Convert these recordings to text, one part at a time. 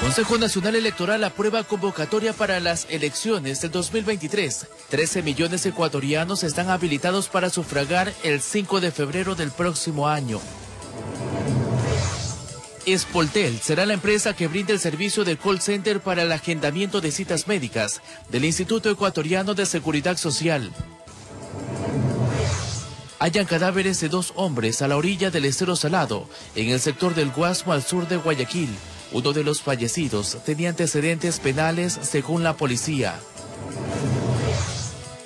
Consejo Nacional Electoral aprueba convocatoria para las elecciones del 2023. 13 millones de ecuatorianos están habilitados para sufragar el 5 de febrero del próximo año. Espoltel será la empresa que brinda el servicio de call center para el agendamiento de citas médicas del Instituto Ecuatoriano de Seguridad Social. Hallan cadáveres de 2 hombres a la orilla del Estero Salado, en el sector del Guasmo al sur de Guayaquil. Uno de los fallecidos tenía antecedentes penales según la policía.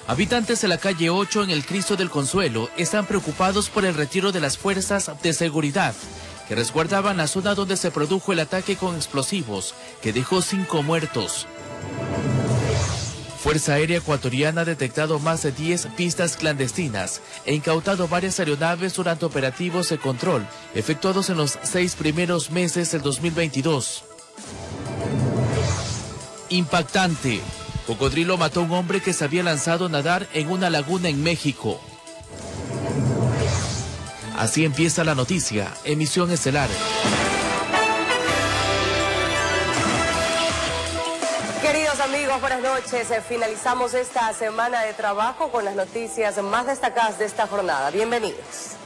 Habitantes de la calle 8 en el Cristo del Consuelo están preocupados por el retiro de las fuerzas de seguridad que resguardaban la zona donde se produjo el ataque con explosivos que dejó 5 muertos. Fuerza Aérea Ecuatoriana ha detectado más de 10 pistas clandestinas e incautado varias aeronaves durante operativos de control efectuados en los 6 primeros meses del 2022. Impactante. Cocodrilo mató a un hombre que se había lanzado a nadar en una laguna en México. Así empieza la noticia. Emisión estelar. Queridos amigos, buenas noches. Finalizamos esta semana de trabajo con las noticias más destacadas de esta jornada. Bienvenidos.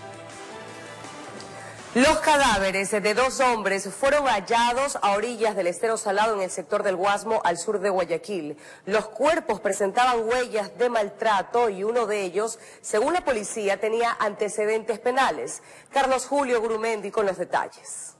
Los cadáveres de 2 hombres fueron hallados a orillas del Estero Salado en el sector del Guasmo al sur de Guayaquil. Los cuerpos presentaban huellas de maltrato y uno de ellos, según la policía, tenía antecedentes penales. Carlos Julio Gurumendi con los detalles.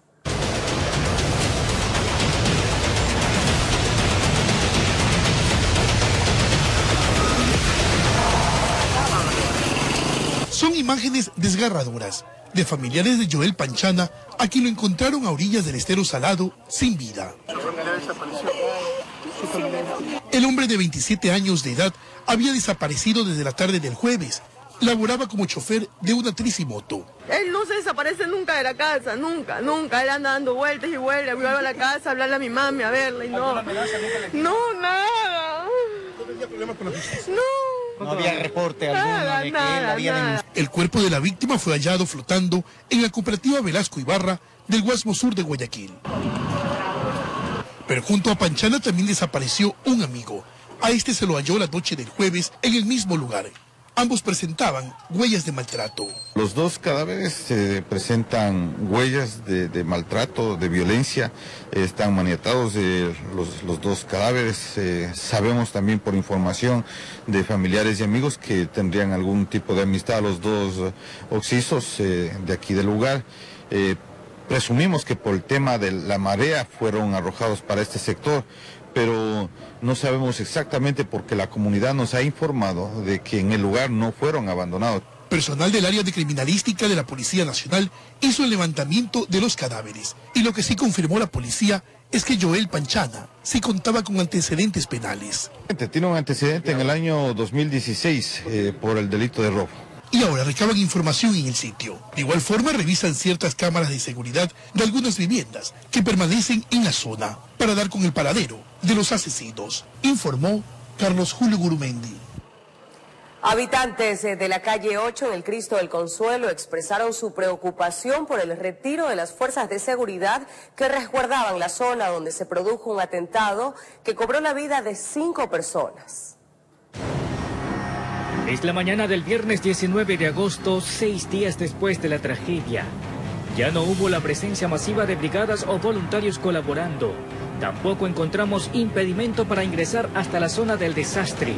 Son imágenes desgarradoras de familiares de Joel Panchana, a quien lo encontraron a orillas del Estero Salado sin vida. El hombre de 27 años de edad había desaparecido desde la tarde del jueves. Laboraba como chofer de una tricimoto. Él no se desaparece nunca de la casa, nunca. Él anda dando vueltas y vueltas. Yo iba a la casa a hablarle a mi mami, a verla y no. No, nada. ¿No tenía problemas con la justicia? No. No había reporte alguno de que él había denunciado. El cuerpo de la víctima fue hallado flotando en la cooperativa Velasco Ibarra del Guasmo Sur de Guayaquil. Pero junto a Panchana también desapareció un amigo. A este se lo halló la noche del jueves en el mismo lugar. Ambos presentaban huellas de maltrato. Los 2 cadáveres presentan huellas de maltrato, de violencia. Están maniatados los 2 cadáveres. Sabemos también por información de familiares y amigos que tendrían algún tipo de amistad a los 2 occisos de aquí del lugar. Presumimos que por el tema de la marea fueron arrojados para este sector, pero no sabemos exactamente porque la comunidad nos ha informado de que en el lugar no fueron abandonados. Personal del área de criminalística de la Policía Nacional hizo el levantamiento de los cadáveres y lo que sí confirmó la policía es que Joel Panchana sí contaba con antecedentes penales. Tiene un antecedente en el año 2016 por el delito de robo. Y ahora recaban información en el sitio. De igual forma revisan ciertas cámaras de seguridad de algunas viviendas que permanecen en la zona para dar con el paradero de los asesinos, informó Carlos Julio Gurumendi. Habitantes de la calle 8 en el Cristo del Consuelo expresaron su preocupación por el retiro de las fuerzas de seguridad que resguardaban la zona donde se produjo un atentado que cobró la vida de 5 personas. Es la mañana del viernes 19 de agosto, 6 días después de la tragedia. Ya no hubo la presencia masiva de brigadas o voluntarios colaborando. Tampoco encontramos impedimento para ingresar hasta la zona del desastre.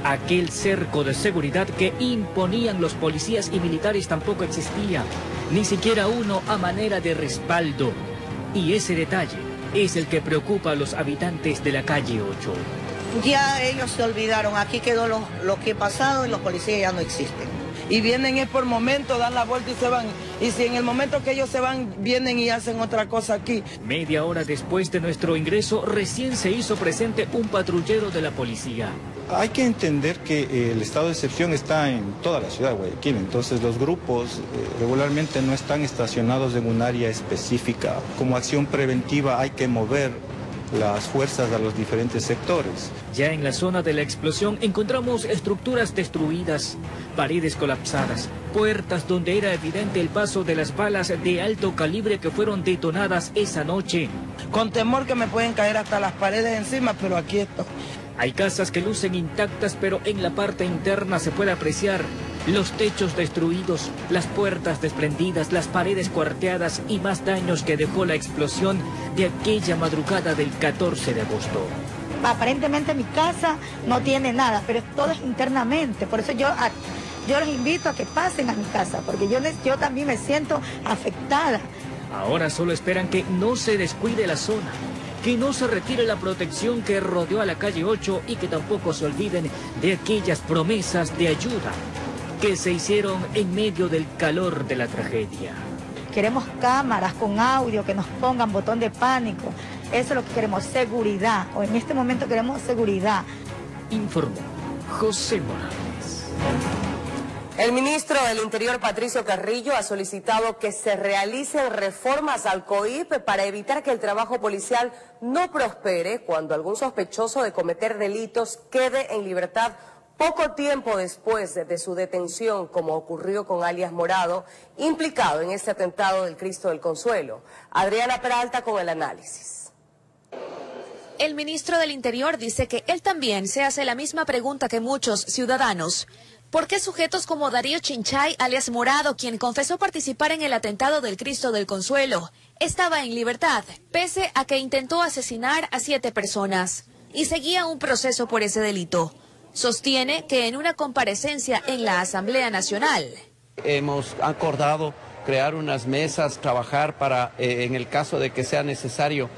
Aquel cerco de seguridad que imponían los policías y militares tampoco existía. Ni siquiera uno a manera de respaldo. Y ese detalle es el que preocupa a los habitantes de la calle 8. Ya ellos se olvidaron, aquí quedó lo que ha pasado y los policías ya no existen. Y vienen es por momento, dan la vuelta y se van. Y si en el momento que ellos se van, vienen y hacen otra cosa aquí. Media hora después de nuestro ingreso, recién se hizo presente un patrullero de la policía. Hay que entender que el estado de excepción está en toda la ciudad de Guayaquil, entonces los grupos regularmente no están estacionados en un área específica. Como acción preventiva hay que mover las fuerzas a los diferentes sectores. Ya en la zona de la explosión encontramos estructuras destruidas, paredes colapsadas, puertas donde era evidente el paso de las balas de alto calibre que fueron detonadas esa noche. Con temor que me pueden caer hasta las paredes encima, pero aquí estoy. Hay casas que lucen intactas, pero en la parte interna se puede apreciar los techos destruidos, las puertas desprendidas, las paredes cuarteadas y más daños que dejó la explosión de aquella madrugada del 14 de agosto. Aparentemente mi casa no tiene nada, pero todo es internamente. Por eso yo los invito a que pasen a mi casa, porque yo también me siento afectada. Ahora solo esperan que no se descuide la zona, que no se retire la protección que rodeó a la calle 8 y que tampoco se olviden de aquellas promesas de ayuda que se hicieron en medio del calor de la tragedia. Queremos cámaras con audio que nos pongan botón de pánico. Eso es lo que queremos, seguridad. O en este momento queremos seguridad. Informó José Morales. El ministro del Interior, Patricio Carrillo, ha solicitado que se realicen reformas al COIP para evitar que el trabajo policial no prospere cuando algún sospechoso de cometer delitos quede en libertad poco tiempo después de su detención, como ocurrió con alias Morado, implicado en este atentado del Cristo del Consuelo. Adriana Peralta con el análisis. El ministro del Interior dice que él también se hace la misma pregunta que muchos ciudadanos. ¿Por qué sujetos como Darío Chinchay, alias Morado, quien confesó participar en el atentado del Cristo del Consuelo, estaba en libertad, pese a que intentó asesinar a 7 personas y seguía un proceso por ese delito? Sostiene que en una comparecencia en la Asamblea Nacional hemos acordado crear unas mesas, trabajar para, en el caso de que sea necesario,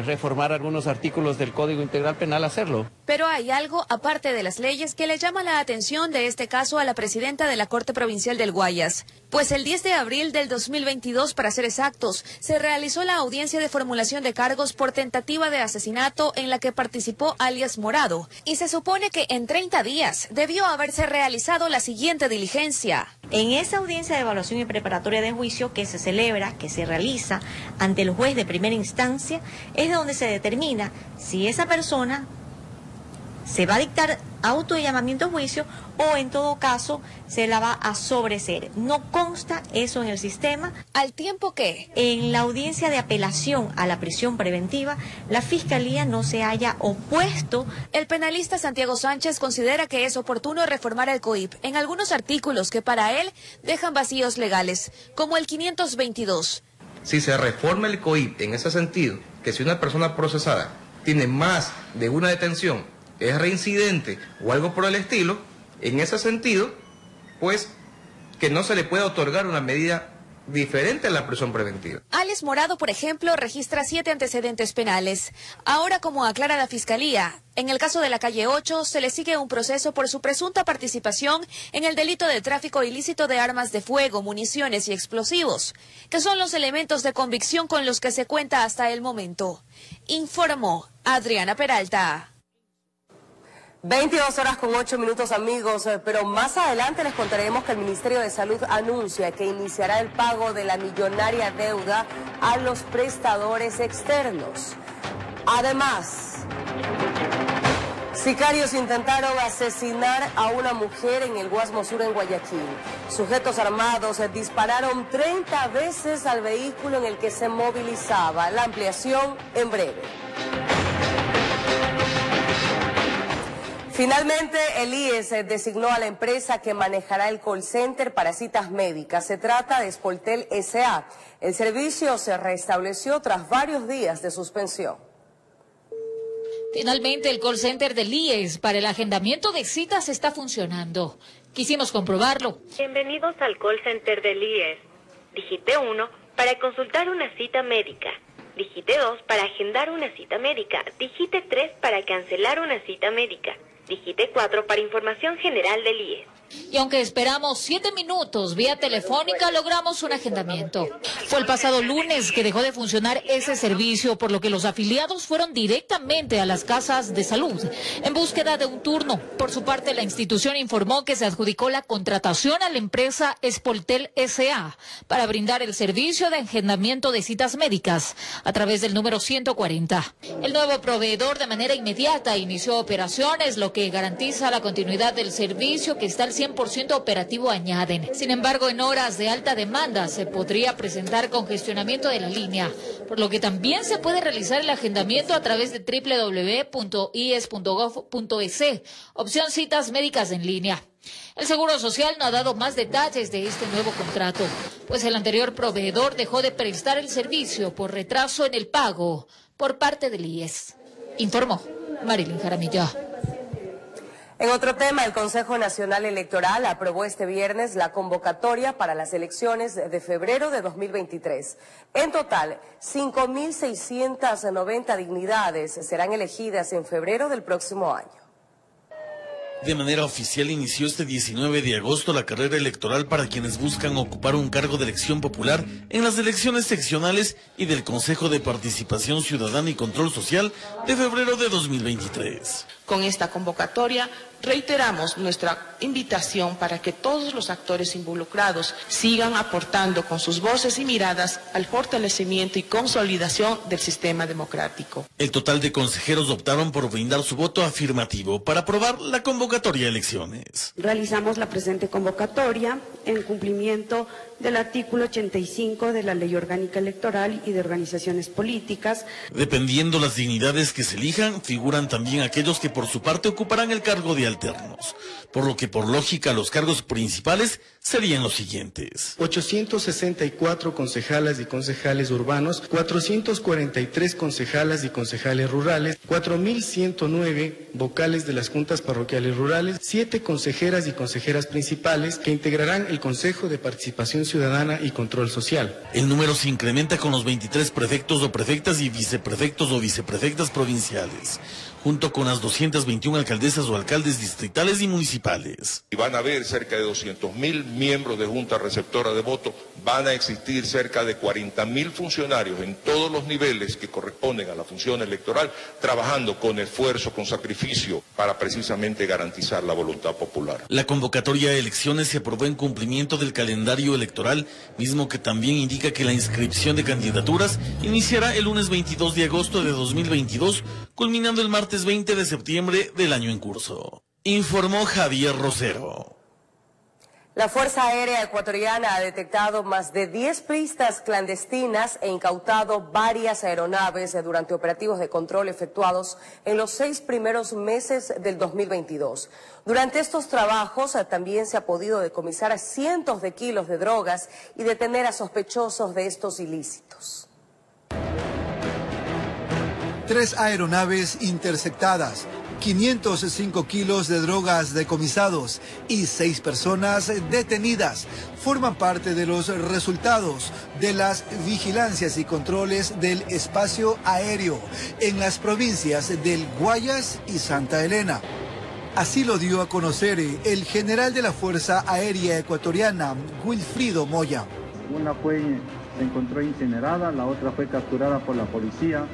reformar algunos artículos del Código Integral Penal, hacerlo. Pero hay algo aparte de las leyes que le llama la atención de este caso a la presidenta de la Corte Provincial del Guayas. Pues el 10 de abril del 2022, para ser exactos, se realizó la audiencia de formulación de cargos por tentativa de asesinato en la que participó alias Morado. Y se supone que en 30 días debió haberse realizado la siguiente diligencia. En esa audiencia de evaluación y preparatoria de juicio que se celebra, que se realiza ante el juez de primera instancia, es donde se determina si esa persona se va a dictar auto de llamamiento a juicio o en todo caso se la va a sobreseer. No consta eso en el sistema. Al tiempo que en la audiencia de apelación a la prisión preventiva, la Fiscalía no se haya opuesto. El penalista Santiago Sánchez considera que es oportuno reformar el COIP en algunos artículos que para él dejan vacíos legales, como el 522. Si se reforma el COIP en ese sentido, que si una persona procesada tiene más de una detención, es reincidente o algo por el estilo, en ese sentido, pues que no se le pueda otorgar una medida diferente a la prisión preventiva. Alias Morado, por ejemplo, registra 7 antecedentes penales. Ahora, como aclara la Fiscalía, en el caso de la calle 8 se le sigue un proceso por su presunta participación en el delito de tráfico ilícito de armas de fuego, municiones y explosivos, que son los elementos de convicción con los que se cuenta hasta el momento. Informó Adriana Peralta. 22:08, amigos, pero más adelante les contaremos que el Ministerio de Salud anuncia que iniciará el pago de la millonaria deuda a los prestadores externos. Además, sicarios intentaron asesinar a una mujer en el Guasmo Sur en Guayaquil. Sujetos armados dispararon 30 veces al vehículo en el que se movilizaba. La ampliación en breve. Finalmente, el IES designó a la empresa que manejará el call center para citas médicas. Se trata de Spoltel S.A. El servicio se restableció tras varios días de suspensión. Finalmente, el call center del IES para el agendamiento de citas está funcionando. Quisimos comprobarlo. Bienvenidos al call center del IES. Digite 1 para consultar una cita médica. Digite 2 para agendar una cita médica. Digite 3 para cancelar una cita médica. Digite 4 para información general del IES. Y aunque esperamos 7 minutos vía telefónica, logramos un agendamiento. Fue el pasado lunes que dejó de funcionar ese servicio, por lo que los afiliados fueron directamente a las casas de salud en búsqueda de un turno. Por su parte, la institución informó que se adjudicó la contratación a la empresa Espoltel S.A. para brindar el servicio de agendamiento de citas médicas a través del número 140. El nuevo proveedor de manera inmediata inició operaciones, lo que garantiza la continuidad del servicio que está al 100% operativo, añaden. Sin embargo, en horas de alta demanda se podría presentar congestionamiento de la línea, por lo que también se puede realizar el agendamiento a través de www.ies.gov.es, opción citas médicas en línea. El Seguro Social no ha dado más detalles de este nuevo contrato, pues el anterior proveedor dejó de prestar el servicio por retraso en el pago por parte del IES. Informó Marilyn Jaramillo. En otro tema, el Consejo Nacional Electoral aprobó este viernes la convocatoria para las elecciones de febrero de 2023. En total, 5.690 dignidades serán elegidas en febrero del próximo año. De manera oficial inició este 19 de agosto la carrera electoral para quienes buscan ocupar un cargo de elección popular en las elecciones seccionales y del Consejo de Participación Ciudadana y Control Social de febrero de 2023. Con esta convocatoria reiteramos nuestra invitación para que todos los actores involucrados sigan aportando con sus voces y miradas al fortalecimiento y consolidación del sistema democrático. El total de consejeros optaron por brindar su voto afirmativo para aprobar la convocatoria a elecciones. Realizamos la presente convocatoria en cumplimiento del artículo 85 de la Ley Orgánica Electoral y de Organizaciones Políticas. Dependiendo las dignidades que se elijan, figuran también aquellos que por su parte ocuparán el cargo de alternos, por lo que por lógica los cargos principales serían los siguientes: 864 concejalas y concejales urbanos, 443 concejalas y concejales rurales, 4.109 vocales de las juntas parroquiales rurales, 7 consejeras y consejeras principales que integrarán el Consejo de Participación Ciudadana y Control Social. El número se incrementa con los 23 prefectos o prefectas y viceprefectos o viceprefectas provinciales, junto con las 221 alcaldesas o alcaldes distritales y municipales. Y van a haber cerca de 200.000 miembros de junta receptora de voto, van a existir cerca de 40.000 funcionarios en todos los niveles que corresponden a la función electoral, trabajando con esfuerzo, con sacrificio, para precisamente garantizar la voluntad popular. La convocatoria a elecciones se aprobó en cumplimiento del calendario electoral, mismo que también indica que la inscripción de candidaturas iniciará el lunes 22 de agosto de 2022, culminando el martes 20 de septiembre del año en curso. Informó Javier Rosero. La Fuerza Aérea Ecuatoriana ha detectado más de 10 pistas clandestinas e incautado varias aeronaves durante operativos de control efectuados en los 6 primeros meses del 2022. Durante estos trabajos también se ha podido decomisar cientos de kilos de drogas y detener a sospechosos de estos ilícitos. 3 aeronaves interceptadas, 505 kilos de drogas decomisados y 6 personas detenidas forman parte de los resultados de las vigilancias y controles del espacio aéreo en las provincias del Guayas y Santa Elena. Así lo dio a conocer el general de la Fuerza Aérea Ecuatoriana, Wilfrido Moya. Una se encontró incinerada, la otra fue capturada por la policía.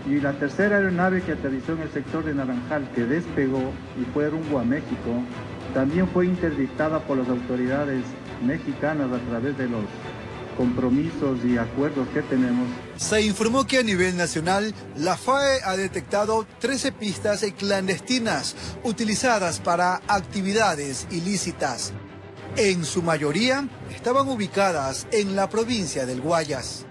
Y la tercera aeronave que aterrizó en el sector de Naranjal, que despegó y fue rumbo a México, también fue interdictada por las autoridades mexicanas a través de los compromisos y acuerdos que tenemos. Se informó que a nivel nacional, la FAE ha detectado 13 pistas clandestinas utilizadas para actividades ilícitas. En su mayoría, estaban ubicadas en la provincia del Guayas.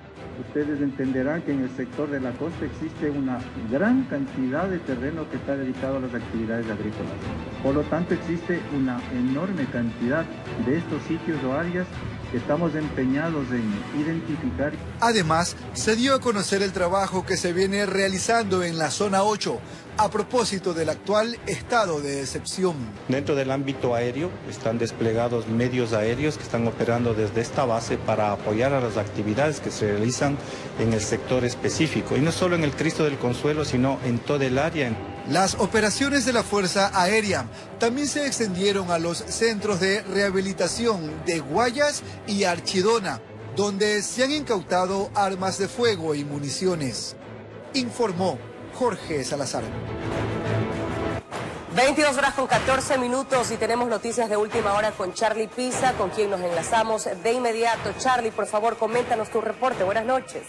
Ustedes entenderán que en el sector de la costa existe una gran cantidad de terreno que está dedicado a las actividades agrícolas. Por lo tanto, existe una enorme cantidad de estos sitios o áreas que estamos empeñados en identificar. Además, se dio a conocer el trabajo que se viene realizando en la zona 8 a propósito del actual estado de excepción. Dentro del ámbito aéreo están desplegados medios aéreos que están operando desde esta base para apoyar a las actividades que se realizan en el sector específico, y no solo en el Cristo del Consuelo, sino en toda el área. Las operaciones de la Fuerza Aérea también se extendieron a los centros de rehabilitación de Guayas y Archidona, donde se han incautado armas de fuego y municiones. Informó Jorge Salazar. 22 horas con 14 minutos y tenemos noticias de última hora con Charlie Pisa, con quien nos enlazamos de inmediato. Charlie, por favor, coméntanos tu reporte. Buenas noches.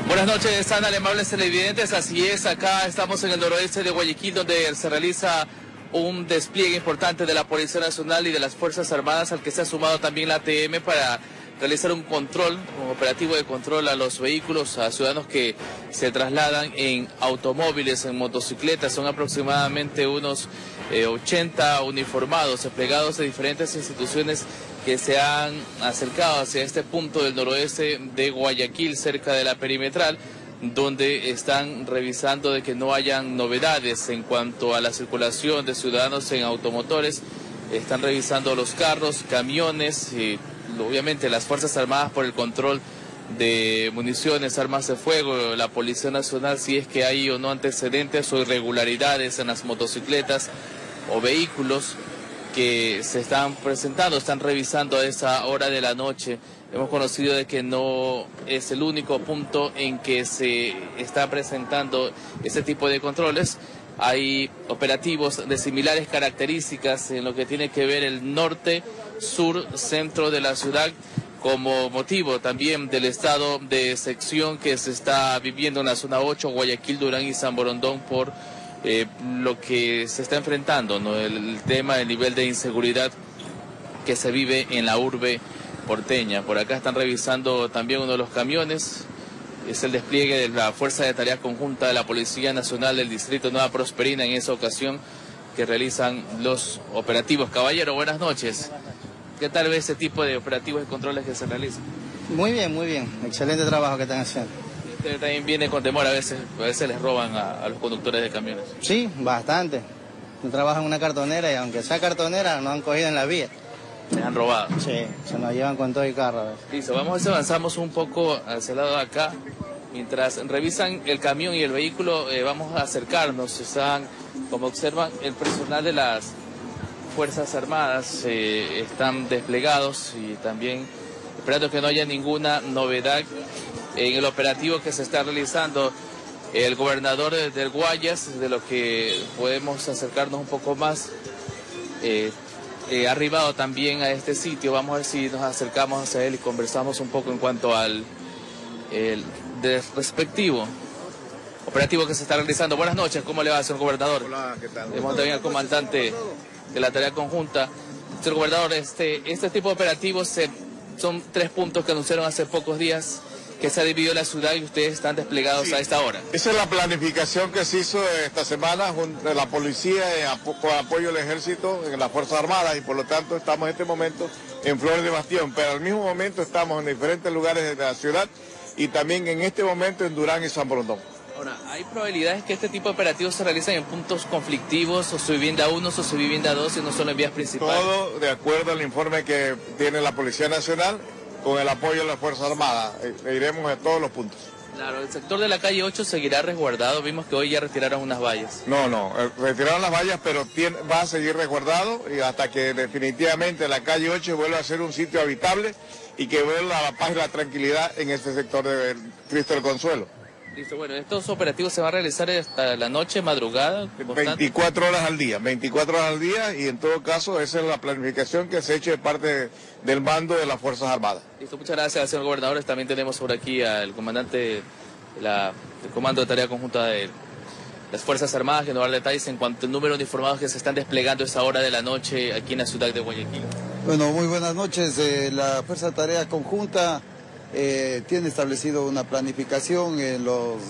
Buenas noches, Ana, amables televidentes. Así es, acá estamos en el noroeste de Guayaquil, donde se realiza un despliegue importante de la Policía Nacional y de las Fuerzas Armadas, al que se ha sumado también la ATM para realizar un control, un operativo de control a los vehículos, a ciudadanos que se trasladan en automóviles, en motocicletas. Son aproximadamente unos 80 uniformados, desplegados de diferentes instituciones que se han acercado hacia este punto del noroeste de Guayaquil, cerca de la perimetral, donde están revisando de que no hayan novedades en cuanto a la circulación de ciudadanos en automotores. Están revisando los carros, camiones y obviamente las Fuerzas Armadas por el control de municiones, armas de fuego, la Policía Nacional si es que hay o no antecedentes o irregularidades en las motocicletas o vehículos que se están presentando, están revisando a esa hora de la noche. Hemos conocido de que no es el único punto en que se está presentando este tipo de controles. Hay operativos de similares características en lo que tiene que ver el norte, sur, centro de la ciudad, como motivo también del estado de sección que se está viviendo en la zona 8, Guayaquil, Durán y San Borondón, por lo que se está enfrentando, ¿no? El tema del nivel de inseguridad que se vive en la urbe porteña. Por acá están revisando también uno de los camiones. Es el despliegue de la Fuerza de Tarea Conjunta de la Policía Nacional del Distrito Nueva Prosperina en esa ocasión, que realizan los operativos. Caballero, buenas noches. ¿Qué tal ve ese tipo de operativos y controles que se realizan? Muy bien, muy bien. Excelente trabajo que están haciendo. Usted también viene con temor, a veces les roban a los conductores de camiones. Sí, bastante. Yo trabajo en una cartonera y aunque sea cartonera, nos han cogido en la vía. ¿Les han robado? Sí, se nos llevan con todo el carro. Listo, vamos a ver si avanzamos un poco hacia el lado de acá. Mientras revisan el camión y el vehículo, vamos a acercarnos. Están, como observan, el personal de las Fuerzas Armadas están desplegados y también esperando que no haya ninguna novedad en el operativo que se está realizando. El gobernador del Guayas, de lo que podemos acercarnos un poco más, ha arribado también a este sitio. Vamos a ver si nos acercamos hacia él y conversamos un poco en cuanto al respectivo operativo que se está realizando. Buenas noches, ¿cómo le va, señor gobernador? Hola, ¿qué tal? Tenemos también al comandante de la Tarea Conjunta. Señor gobernador, este tipo de operativos son 3 puntos que anunciaron hace pocos días, que se ha dividido la ciudad y ustedes están desplegados a esta hora. Esa es la planificación que se hizo esta semana junto a la policía con apoyo del ejército en las Fuerzas Armadas, y por lo tanto estamos en este momento en Flores de Bastión, pero al mismo momento estamos en diferentes lugares de la ciudad y también en este momento en Durán y San Borondón. Ahora, ¿hay probabilidades que este tipo de operativos se realicen en puntos conflictivos, o su vivienda 1 o su vivienda 2, y no solo en vías principales? Todo de acuerdo al informe que tiene la Policía Nacional, con el apoyo de las Fuerzas Armadas. Iremos a todos los puntos. Claro, el sector de la calle 8 seguirá resguardado. Vimos que hoy ya retiraron unas vallas. No, retiraron las vallas, pero va a seguir resguardado y hasta que definitivamente la calle 8 vuelva a ser un sitio habitable y que vuelva la paz y la tranquilidad en este sector de Cristo del Consuelo. Listo, bueno, estos operativos se van a realizar hasta la noche, madrugada. 24 horas al día, 24 horas al día, y en todo caso esa es la planificación que se ha hecho de parte del mando de las Fuerzas Armadas. Listo, muchas gracias, señor gobernador. También tenemos por aquí al comandante del Comando de Tarea Conjunta de las Fuerzas Armadas, que nos va a dar detalles en cuanto al número de uniformados que se están desplegando a esa hora de la noche aquí en la ciudad de Guayaquil. Bueno, muy buenas noches. La Fuerza de Tarea Conjunta tiene establecido una planificación en los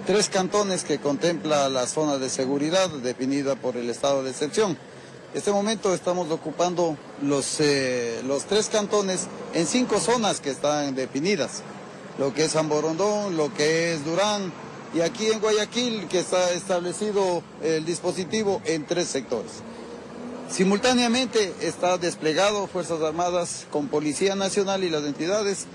3 cantones que contempla la zona de seguridad definida por el estado de excepción. En este momento estamos ocupando los 3 cantones en 5 zonas que están definidas, lo que es San Borondón, lo que es Durán, y aquí en Guayaquil, que está establecido el dispositivo en 3 sectores. Simultáneamente está desplegado Fuerzas Armadas con Policía Nacional y las entidades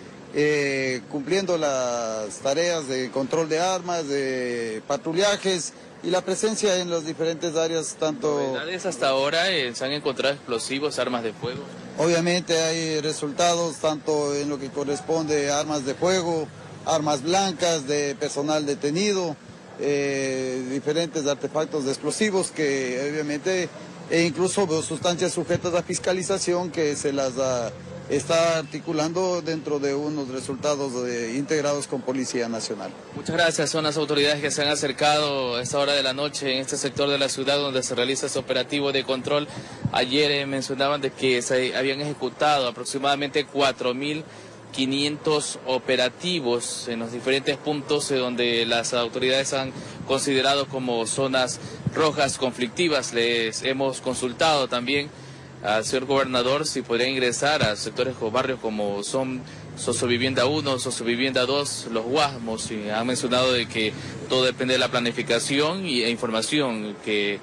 cumpliendo las tareas de control de armas, de patrullajes y la presencia en las diferentes áreas, tanto... ¿Novedades hasta ahora? ¿Se han encontrado explosivos, armas de fuego? Obviamente hay resultados tanto en lo que corresponde a armas de fuego, armas blancas de personal detenido, diferentes artefactos de explosivos que obviamente, e incluso sustancias sujetas a fiscalización que se las está articulando dentro de unos resultados integrados con Policía Nacional. Muchas gracias. Son las autoridades que se han acercado a esta hora de la noche en este sector de la ciudad donde se realiza ese operativo de control. Ayer mencionaban de que se habían ejecutado aproximadamente 4.500 operativos en los diferentes puntos donde las autoridades han considerado como zonas rojas conflictivas. Les hemos consultado también al señor gobernador si podría ingresar a sectores o barrios como son Sosovivienda 1, Sosovivienda 2, Los Guasmos, y han mencionado de que todo depende de la planificación e información que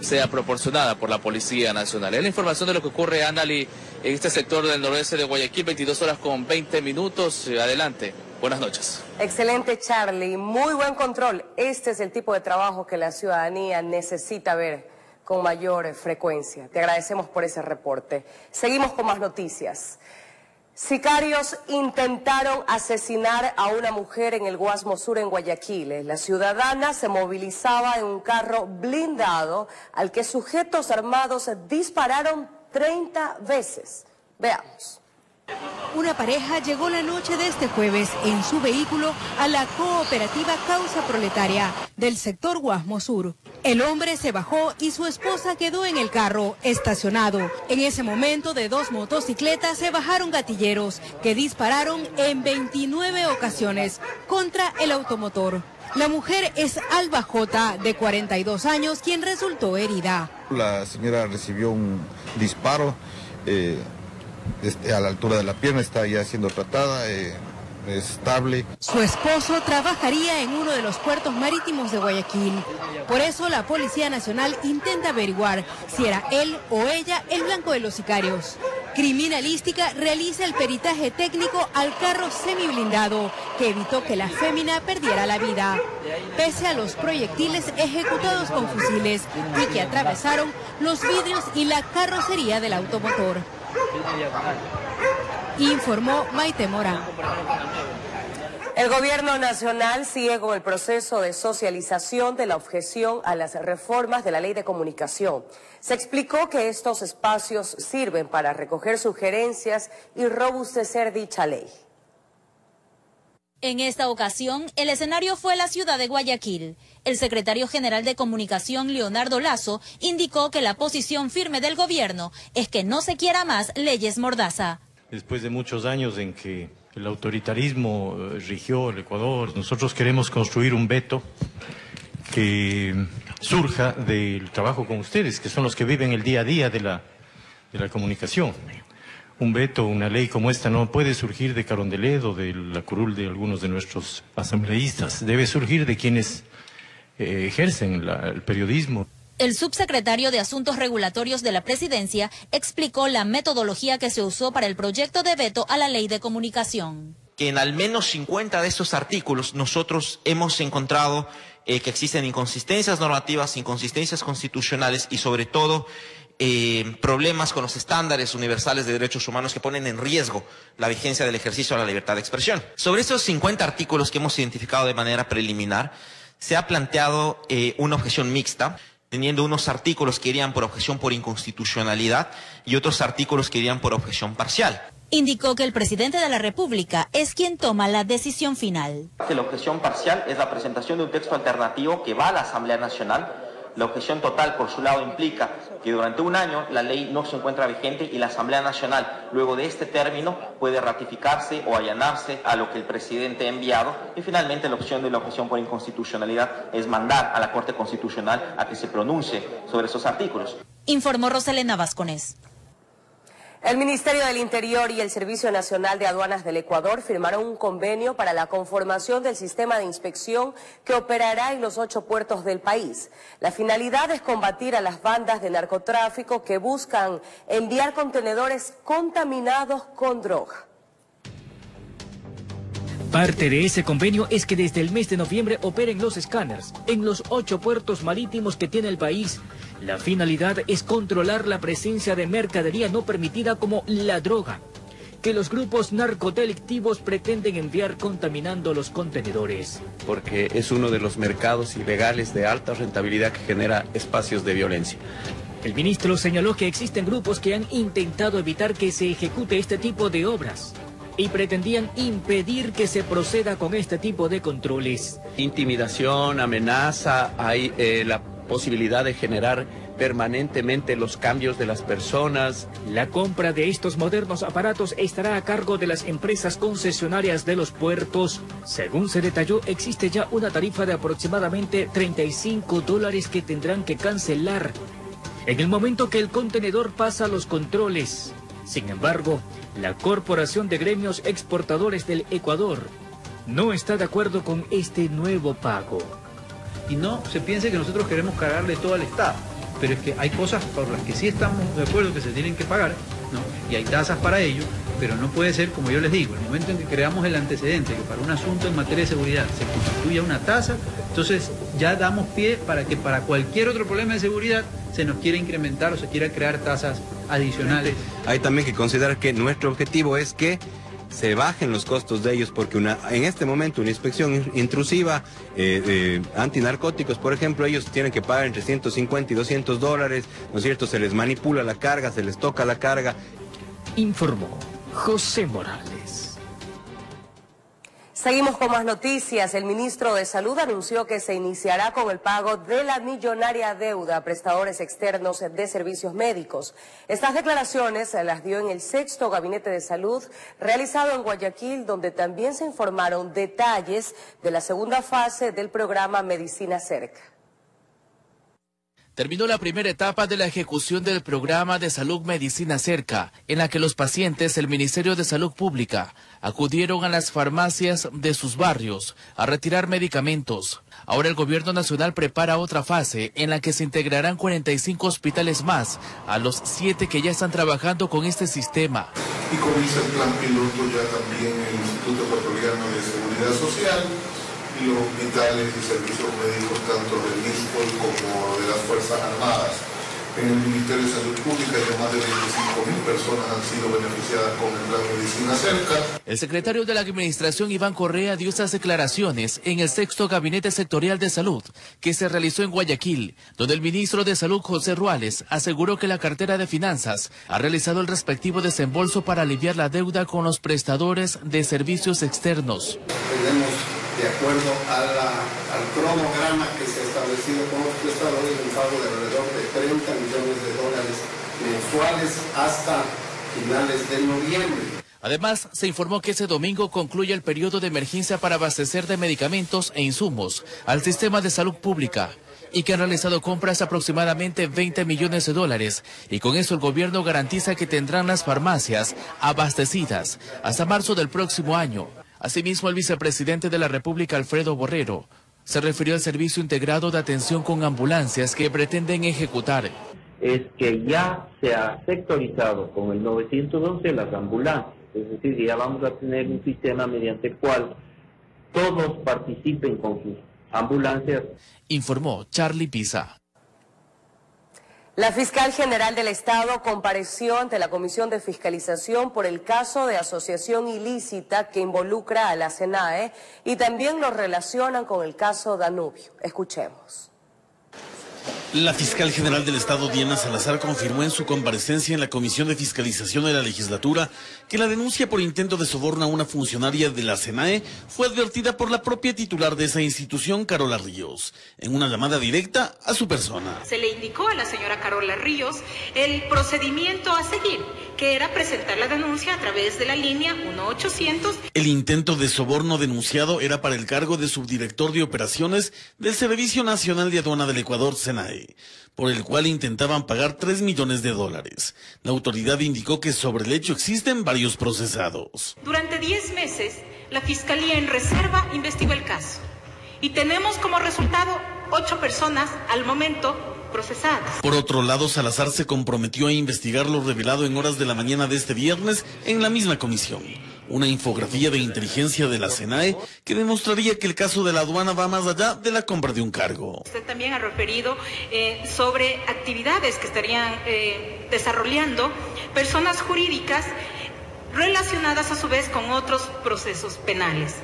sea proporcionada por la Policía Nacional. Es la información de lo que ocurre, Anali, en este sector del noroeste de Guayaquil, 22 horas con 20 minutos. Adelante, buenas noches. Excelente, Charlie, muy buen control. Este es el tipo de trabajo que la ciudadanía necesita ver con mayor frecuencia. Te agradecemos por ese reporte. Seguimos con más noticias. Sicarios intentaron asesinar a una mujer en el Guasmo Sur en Guayaquil. La ciudadana se movilizaba en un carro blindado al que sujetos armados dispararon 30 veces. Veamos. Una pareja llegó la noche de este jueves en su vehículo a la cooperativa Causa Proletaria del sector Guasmo Sur. El hombre se bajó y su esposa quedó en el carro estacionado. En ese momento de dos motocicletas se bajaron gatilleros que dispararon en 29 ocasiones contra el automotor. La mujer es Alba J, de 42 años, quien resultó herida. La señora recibió un disparo a la altura de la pierna, está ya siendo tratada, estable. Su esposo trabajaría en uno de los puertos marítimos de Guayaquil. Por eso la Policía Nacional intenta averiguar si era él o ella el blanco de los sicarios. Criminalística realiza el peritaje técnico al carro semiblindado que evitó que la fémina perdiera la vida. Pese a los proyectiles ejecutados con fusiles y que atravesaron los vidrios y la carrocería del automotor. Informó Maite Morán. El gobierno nacional sigue con el proceso de socialización de la objeción a las reformas de la ley de comunicación. Se explicó que estos espacios sirven para recoger sugerencias y robustecer dicha ley. En esta ocasión, el escenario fue la ciudad de Guayaquil. El secretario general de Comunicación, Leonardo Lazo, indicó que la posición firme del gobierno es que no se quiera más leyes mordaza. Después de muchos años en que el autoritarismo rigió el Ecuador, nosotros queremos construir un veto que surja del trabajo con ustedes, que son los que viven el día a día de la comunicación. Un veto, una ley como esta no puede surgir de Carondelet o de la curul de algunos de nuestros asambleístas, debe surgir de quienes ejercen el periodismo. El subsecretario de Asuntos Regulatorios de la Presidencia explicó la metodología que se usó para el proyecto de veto a la ley de comunicación. Que en al menos 50 de estos artículos nosotros hemos encontrado que existen inconsistencias normativas, inconsistencias constitucionales y sobre todo problemas con los estándares universales de derechos humanos que ponen en riesgo la vigencia del ejercicio de la libertad de expresión. Sobre estos 50 artículos que hemos identificado de manera preliminar, se ha planteado una objeción mixta, teniendo unos artículos que irían por objeción por inconstitucionalidad y otros artículos que irían por objeción parcial. Indicó que el presidente de la República es quien toma la decisión final. La objeción parcial es la presentación de un texto alternativo que va a la Asamblea Nacional. La objeción total, por su lado, implica que durante un año la ley no se encuentra vigente y la Asamblea Nacional, luego de este término, puede ratificarse o allanarse a lo que el presidente ha enviado. Y finalmente, la opción de la objeción por inconstitucionalidad es mandar a la Corte Constitucional a que se pronuncie sobre esos artículos. Informó Roselena Vascones. El Ministerio del Interior y el Servicio Nacional de Aduanas del Ecuador firmaron un convenio para la conformación del sistema de inspección que operará en los 8 puertos del país. La finalidad es combatir a las bandas de narcotráfico que buscan enviar contenedores contaminados con droga. Parte de ese convenio es que desde el mes de noviembre operen los escáneres en los 8 puertos marítimos que tiene el país. La finalidad es controlar la presencia de mercadería no permitida como la droga, que los grupos narcodelictivos pretenden enviar contaminando los contenedores. Porque es uno de los mercados ilegales de alta rentabilidad que genera espacios de violencia. El ministro señaló que existen grupos que han intentado evitar que se ejecute este tipo de obras y pretendían impedir que se proceda con este tipo de controles. Intimidación, amenaza, hay la posibilidad de generar permanentemente los cambios de las personas. La compra de estos modernos aparatos estará a cargo de las empresas concesionarias de los puertos. Según se detalló, existe ya una tarifa de aproximadamente $35 que tendrán que cancelar en el momento que el contenedor pasa los controles. Sin embargo, la Corporación de Gremios Exportadores del Ecuador no está de acuerdo con este nuevo pago. Y no se piense que nosotros queremos cargarle todo al Estado, pero es que hay cosas por las que sí estamos de acuerdo que se tienen que pagar, ¿no? Y hay tasas para ello, pero no puede ser, como yo les digo, el momento en que creamos el antecedente, que para un asunto en materia de seguridad se constituya una tasa, entonces ya damos pie para que para cualquier otro problema de seguridad se nos quiera incrementar o se quiera crear tasas adicionales. Hay también que considerar que nuestro objetivo es que se bajen los costos de ellos, porque en este momento una inspección intrusiva antinarcóticos, por ejemplo, ellos tienen que pagar entre $150 y $200, ¿no es cierto? Se les manipula la carga, se les toca la carga. Informó José Morales. Seguimos con más noticias. El ministro de Salud anunció que se iniciará con el pago de la millonaria deuda a prestadores externos de servicios médicos. Estas declaraciones las dio en el 6º Gabinete de Salud realizado en Guayaquil, donde también se informaron detalles de la segunda fase del programa Medicina Cerca. Terminó la primera etapa de la ejecución del programa de salud Medicina Cerca, en la que los pacientes del Ministerio de Salud Pública acudieron a las farmacias de sus barrios a retirar medicamentos. Ahora el gobierno nacional prepara otra fase en la que se integrarán 45 hospitales más a los 7 que ya están trabajando con este sistema. Y comienza el plan piloto ya también en el Instituto Ecuatoriano de Seguridad Social y los hospitales y servicios médicos tanto del MISPOL como de las Fuerzas Armadas. En el Ministerio de Salud Pública ya más de 25.000 personas han sido beneficiadas con el plan Medicina Cerca. El secretario de la Administración, Iván Correa, dio estas declaraciones en el 6º Gabinete Sectorial de Salud que se realizó en Guayaquil, donde el ministro de Salud, José Ruales, aseguró que la cartera de Finanzas ha realizado el respectivo desembolso para aliviar la deuda con los prestadores de servicios externos. Tenemos, de acuerdo al cronograma que se ha establecido con los prestadores, un pago de alrededor de $30 millones mensuales hasta finales de noviembre. Además, se informó que ese domingo concluye el periodo de emergencia para abastecer de medicamentos e insumos al sistema de salud pública y que han realizado compras de aproximadamente $20 millones y con eso el gobierno garantiza que tendrán las farmacias abastecidas hasta marzo del próximo año. Asimismo, el vicepresidente de la República, Alfredo Borrero, se refirió al servicio integrado de atención con ambulancias que pretenden ejecutar. Es que ya se ha sectorizado con el 911 las ambulancias, es decir, que ya vamos a tener un sistema mediante el cual todos participen con sus ambulancias. Informó Charlie Pisa. La fiscal general del Estado compareció ante la Comisión de Fiscalización por el caso de asociación ilícita que involucra a la SENAE y también lo relacionan con el caso Danubio. Escuchemos. La fiscal general del Estado, Diana Salazar, confirmó en su comparecencia en la Comisión de Fiscalización de la Legislatura que la denuncia por intento de soborno a una funcionaria de la SENAE fue advertida por la propia titular de esa institución, Carola Ríos, en una llamada directa a su persona. Se le indicó a la señora Carola Ríos el procedimiento a seguir, que era presentar la denuncia a través de la línea 1-800. El intento de soborno denunciado era para el cargo de subdirector de operaciones del Servicio Nacional de Aduana del Ecuador, SENAE, por el cual intentaban pagar $3 millones. La autoridad indicó que sobre el hecho existen varios procesados. Durante 10 meses, la Fiscalía en reserva investigó el caso y tenemos como resultado 8 personas al momento procesadas. Por otro lado, Salazar se comprometió a investigar lo revelado en horas de la mañana de este viernes en la misma comisión. una infografía de inteligencia de la SENAE que demostraría que el caso de la aduana va más allá de la compra de un cargo. Usted también ha referido sobre actividades que estarían desarrollando personas jurídicas relacionadas a su vez con otros procesos penales.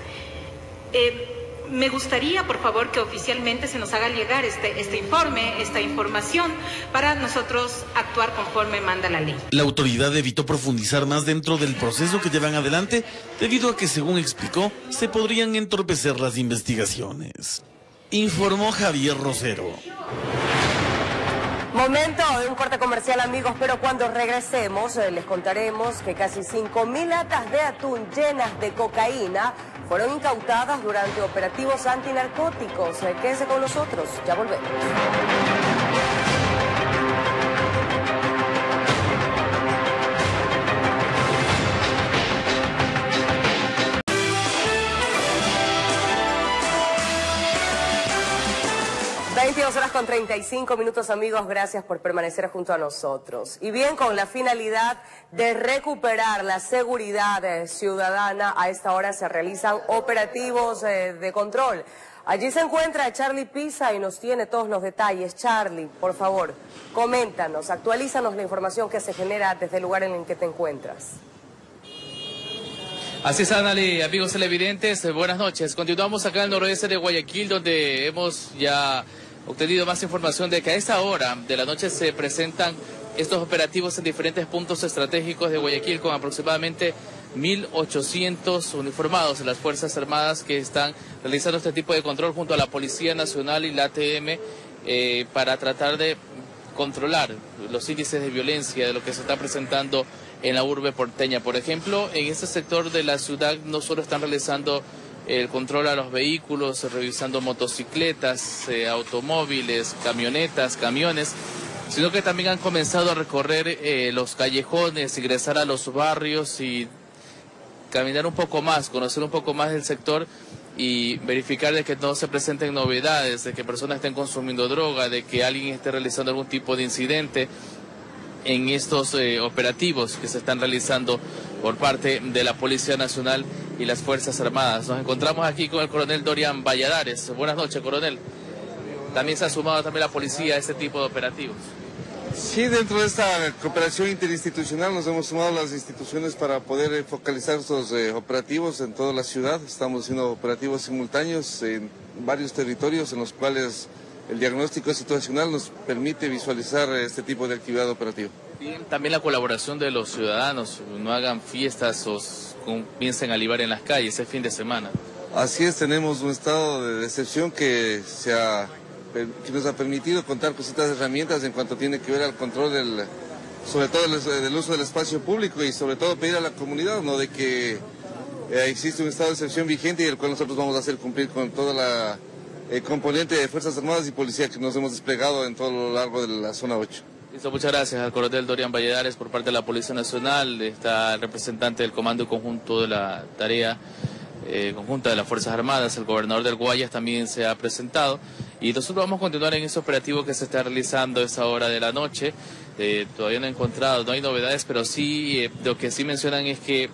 Me gustaría, por favor, que oficialmente se nos haga llegar este informe, esta información, para nosotros actuar conforme manda la ley. La autoridad evitó profundizar más dentro del proceso que llevan adelante, debido a que, según explicó, se podrían entorpecer las investigaciones. Informó Javier Rosero. Momento de un corte comercial, amigos, pero cuando regresemos les contaremos que casi 5.000 latas de atún llenas de cocaína fueron incautadas durante operativos antinarcóticos. Quédense con nosotros, ya volvemos. 22:35, amigos, gracias por permanecer junto a nosotros. Y bien, con la finalidad de recuperar la seguridad ciudadana, a esta hora se realizan operativos de control. Allí se encuentra Charlie Pisa y nos tiene todos los detalles. Charlie, por favor, coméntanos, actualízanos la información que se genera desde el lugar en el que te encuentras. Así es, Anali, amigos televidentes, buenas noches. Continuamos acá en el noroeste de Guayaquil, donde hemos ya obtenido más información de que a esta hora de la noche se presentan estos operativos en diferentes puntos estratégicos de Guayaquil, con aproximadamente 1.800 uniformados de las Fuerzas Armadas que están realizando este tipo de control junto a la Policía Nacional y la ATM para tratar de controlar los índices de violencia de lo que se está presentando en la urbe porteña. Por ejemplo, en este sector de la ciudad no solo están realizando el control a los vehículos, revisando motocicletas, automóviles, camionetas, camiones, sino que también han comenzado a recorrer los callejones, ingresar a los barrios y caminar un poco más, conocer un poco más del sector y verificar de que no se presenten novedades, de que personas estén consumiendo droga, de que alguien esté realizando algún tipo de incidente en estos operativos que se están realizando por parte de la Policía Nacional y las Fuerzas Armadas. Nos encontramos aquí con el coronel Dorian Valladares. Buenas noches, coronel. También se ha sumado también la policía a este tipo de operativos. Sí, dentro de esta cooperación interinstitucional nos hemos sumado las instituciones para poder focalizar estos operativos en toda la ciudad. Estamos haciendo operativos simultáneos en varios territorios en los cuales el diagnóstico situacional nos permite visualizar este tipo de actividad operativa. Bien, también la colaboración de los ciudadanos, no hagan fiestas o comiencen a libar en las calles, es fin de semana. Así es, tenemos un estado de excepción que nos ha permitido contar con ciertas herramientas en cuanto tiene que ver al control sobre todo del uso del espacio público, y sobre todo pedir a la comunidad, ¿no?, de que existe un estado de excepción vigente y el cual nosotros vamos a hacer cumplir con toda la componente de Fuerzas Armadas y Policía que nos hemos desplegado en todo lo largo de la zona 8. Listo, muchas gracias al coronel Dorian Valladares por parte de la Policía Nacional. Está el representante del Comando Conjunto de la Tarea Conjunta de las Fuerzas Armadas, el gobernador del Guayas también se ha presentado. Y nosotros vamos a continuar en ese operativo que se está realizando a esa hora de la noche. Todavía no he encontrado, no hay novedades, pero sí, lo que sí mencionan es que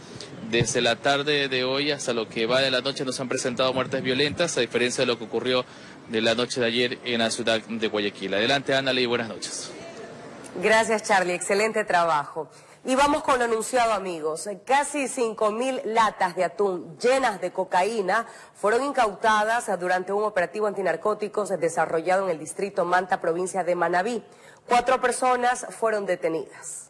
desde la tarde de hoy hasta lo que va de la noche nos han presentado muertes violentas, a diferencia de lo que ocurrió de la noche de ayer en la ciudad de Guayaquil. Adelante, Ana-Lee, buenas noches. Gracias, Charlie, excelente trabajo. Y vamos con lo anunciado, amigos. Casi 5.000 latas de atún llenas de cocaína fueron incautadas durante un operativo antinarcóticos desarrollado en el distrito Manta, provincia de Manabí. 4 personas fueron detenidas.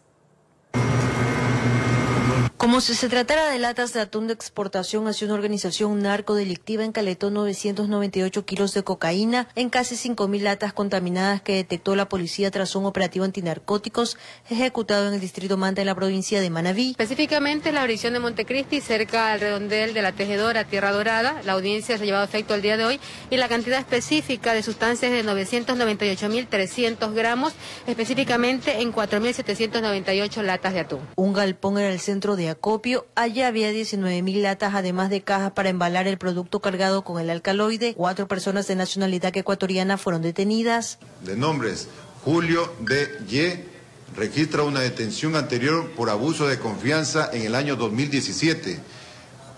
Como si se tratara de latas de atún de exportación hacia una organización narcodelictiva, encaletó 998 kilos de cocaína en casi 5.000 latas contaminadas que detectó la policía tras un operativo antinarcóticos ejecutado en el distrito Manta, en la provincia de Manabí. Específicamente en la jurisdicción de Montecristi, cerca al redondel de la Tejedora, Tierra Dorada. La audiencia se ha llevado a efecto el día de hoy y la cantidad específica de sustancias de 998.300 gramos, específicamente en 4.798 latas de atún. Un galpón era el centro de acopio. Allá había 19.000 latas, además de cajas para embalar el producto cargado con el alcaloide. 4 personas de nacionalidad ecuatoriana fueron detenidas. De nombres: Julio D. Y. Registra una detención anterior por abuso de confianza en el año 2017.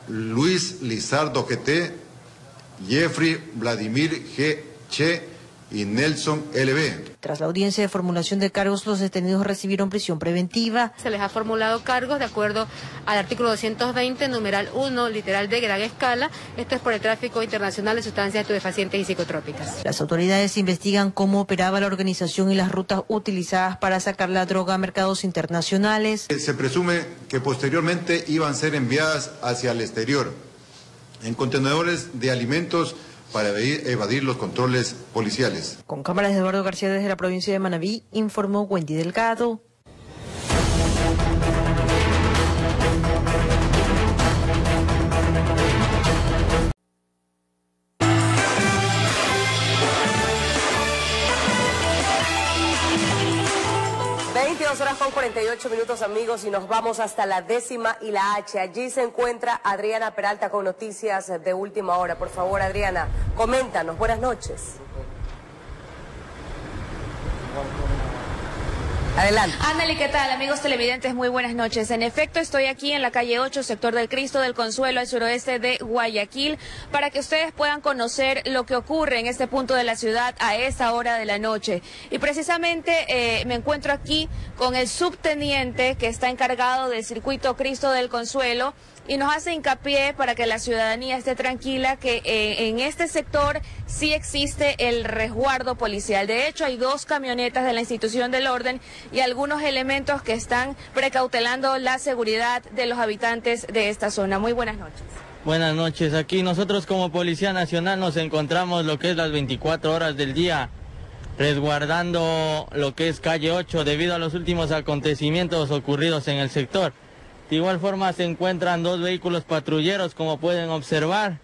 Luis Lizardo GT, Jeffrey Vladimir G. Che y Nelson LB. Tras la audiencia de formulación de cargos, los detenidos recibieron prisión preventiva. Se les ha formulado cargos de acuerdo al artículo 220, numeral 1, literal D, gran escala. Esto es por el tráfico internacional de sustancias estupefacientes y psicotrópicas. Las autoridades investigan cómo operaba la organización y las rutas utilizadas para sacar la droga a mercados internacionales. Se presume que posteriormente iban a ser enviadas hacia el exterior en contenedores de alimentos para evadir los controles policiales. Con cámaras de Eduardo García desde la provincia de Manabí, informó Wendy Delgado. Horas con 48 minutos, amigos, y nos vamos hasta la 10ª y la H. Allí se encuentra Adriana Peralta con noticias de última hora. Por favor, Adriana, coméntanos. Buenas noches. Adelante. Ándale, ¿qué tal, amigos televidentes? Muy buenas noches. En efecto, estoy aquí en la calle 8, sector del Cristo del Consuelo, al suroeste de Guayaquil, para que ustedes puedan conocer lo que ocurre en este punto de la ciudad a esta hora de la noche. Y precisamente me encuentro aquí con el subteniente que está encargado del circuito Cristo del Consuelo, y nos hace hincapié para que la ciudadanía esté tranquila que en este sector sí existe el resguardo policial. De hecho, hay 2 camionetas de la institución del orden y algunos elementos que están precautelando la seguridad de los habitantes de esta zona. Muy buenas noches. Buenas noches. Aquí nosotros como Policía Nacional nos encontramos lo que es las 24 horas del día, resguardando lo que es calle 8 debido a los últimos acontecimientos ocurridos en el sector. De igual forma se encuentran 2 vehículos patrulleros, como pueden observar,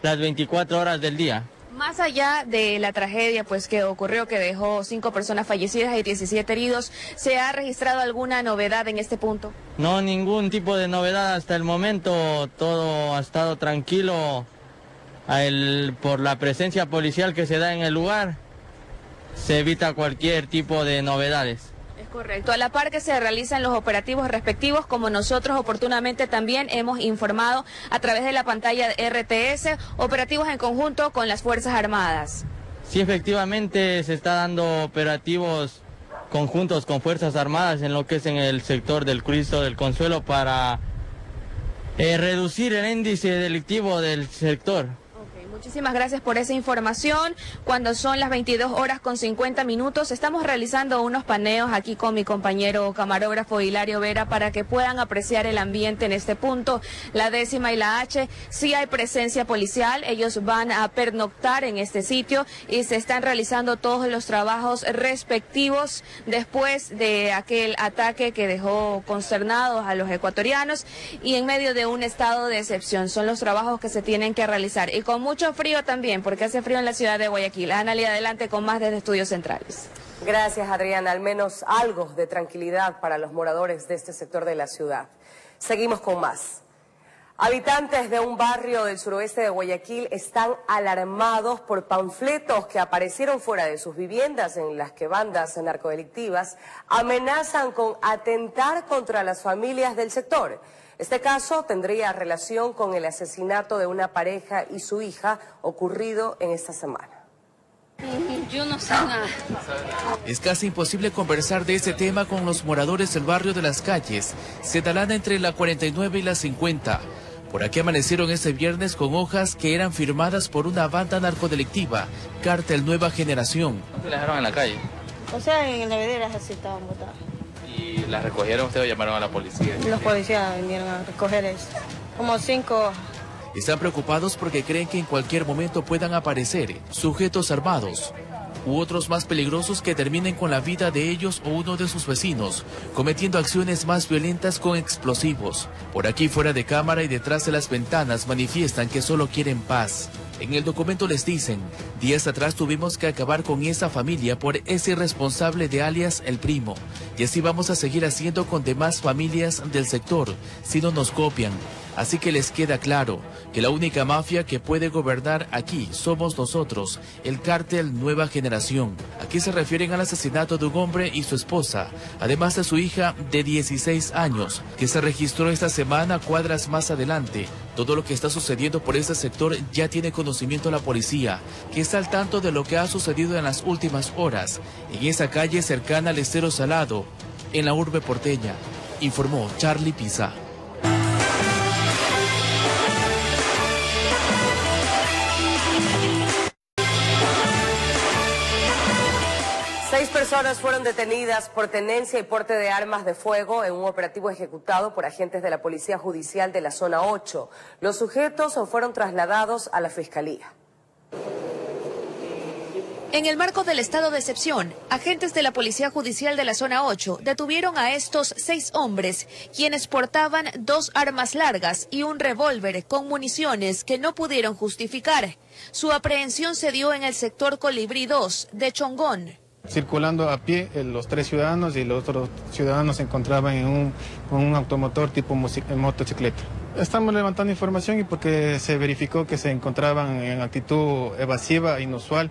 las 24 horas del día. Más allá de la tragedia pues que ocurrió, que dejó 5 personas fallecidas y 17 heridos, ¿se ha registrado alguna novedad en este punto? No, ningún tipo de novedad hasta el momento. Todo ha estado tranquilo por la presencia policial que se da en el lugar. Se evita cualquier tipo de novedades. Correcto. A la par que se realizan los operativos respectivos, como nosotros oportunamente también hemos informado a través de la pantalla de RTS, operativos en conjunto con las Fuerzas Armadas. Sí, efectivamente se está dando operativos conjuntos con Fuerzas Armadas en lo que es en el sector del Cristo del Consuelo para reducir el índice delictivo del sector. Muchísimas gracias por esa información. Cuando son las 22 horas con 50 minutos, estamos realizando unos paneos aquí con mi compañero camarógrafo Hilario Vera para que puedan apreciar el ambiente en este punto. La 10ª y la H, sí hay presencia policial, ellos van a pernoctar en este sitio y se están realizando todos los trabajos respectivos después de aquel ataque que dejó consternados a los ecuatorianos y en medio de un estado de excepción. Son los trabajos que se tienen que realizar y con mucho frío también, porque hace frío en la ciudad de Guayaquil. Analí, adelante con más desde Estudios Centrales. Gracias, Adriana. Al menos algo de tranquilidad para los moradores de este sector de la ciudad. Seguimos con más. Habitantes de un barrio del suroeste de Guayaquil están alarmados por panfletos que aparecieron fuera de sus viviendas en las que bandas narcodelictivas amenazan con atentar contra las familias del sector. Este caso tendría relación con el asesinato de una pareja y su hija ocurrido en esta semana. Yo no sé nada. Es casi imposible conversar de este tema con los moradores del barrio de Las Calles. Se talana entre la 49 y la 50. Por aquí amanecieron este viernes con hojas que eran firmadas por una banda narcodelictiva, Cártel Nueva Generación. ¿Dónde las dejaron en la calle? O sea, en la vedera así estaban botadas. ¿Y las recogieron ustedes o llamaron a la policía? Los policías vinieron a recoger eso. Como 5. Están preocupados porque creen que en cualquier momento puedan aparecer sujetos armados u otros más peligrosos que terminen con la vida de ellos o uno de sus vecinos, cometiendo acciones más violentas con explosivos. Por aquí fuera de cámara y detrás de las ventanas manifiestan que solo quieren paz. En el documento les dicen, días atrás tuvimos que acabar con esa familia por ese irresponsable de alias El Primo, y así vamos a seguir haciendo con demás familias del sector, si no nos copian. Así que les queda claro que la única mafia que puede gobernar aquí somos nosotros, el cártel Nueva Generación. Aquí se refieren al asesinato de un hombre y su esposa, además de su hija de 16 años, que se registró esta semana cuadras más adelante. Todo lo que está sucediendo por este sector ya tiene conocimiento la policía, que está al tanto de lo que ha sucedido en las últimas horas, en esa calle cercana al Estero Salado, en la urbe porteña, informó Charlie Pisa. 6 personas fueron detenidas por tenencia y porte de armas de fuego en un operativo ejecutado por agentes de la Policía Judicial de la Zona 8. Los sujetos fueron trasladados a la Fiscalía. En el marco del estado de excepción, agentes de la Policía Judicial de la Zona 8 detuvieron a estos 6 hombres, quienes portaban 2 armas largas y un revólver con municiones que no pudieron justificar. Su aprehensión se dio en el sector Colibrí 2 de Chongón. Circulando a pie los 3 ciudadanos y los otros ciudadanos se encontraban en un automotor tipo motocicleta. Estamos levantando información y porque se verificó que se encontraban en actitud evasiva, inusual.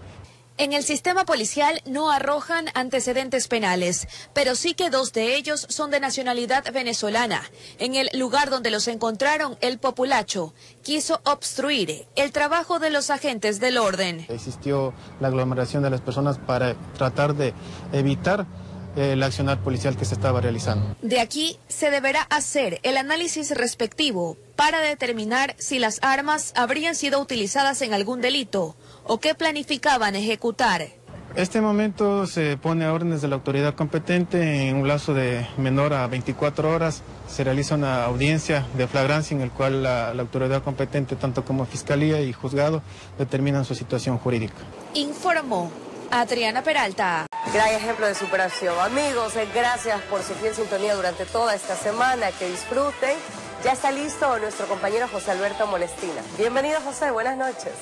En el sistema policial no arrojan antecedentes penales, pero sí que 2 de ellos son de nacionalidad venezolana. En el lugar donde los encontraron, el populacho quiso obstruir el trabajo de los agentes del orden. Existió la aglomeración de las personas para tratar de evitar el accionar policial que se estaba realizando. De aquí se deberá hacer el análisis respectivo para determinar si las armas habrían sido utilizadas en algún delito o qué planificaban ejecutar. Este momento se pone a órdenes de la autoridad competente en un lapso de menor a 24 horas. Se realiza una audiencia de flagrancia en el cual la autoridad competente, tanto como Fiscalía y Juzgado, determinan su situación jurídica. Informó Adriana Peralta. Gran ejemplo de superación. Amigos, gracias por su fiel sintonía durante toda esta semana. Que disfruten. Ya está listo nuestro compañero José Alberto Molestina. Bienvenido, José. Buenas noches.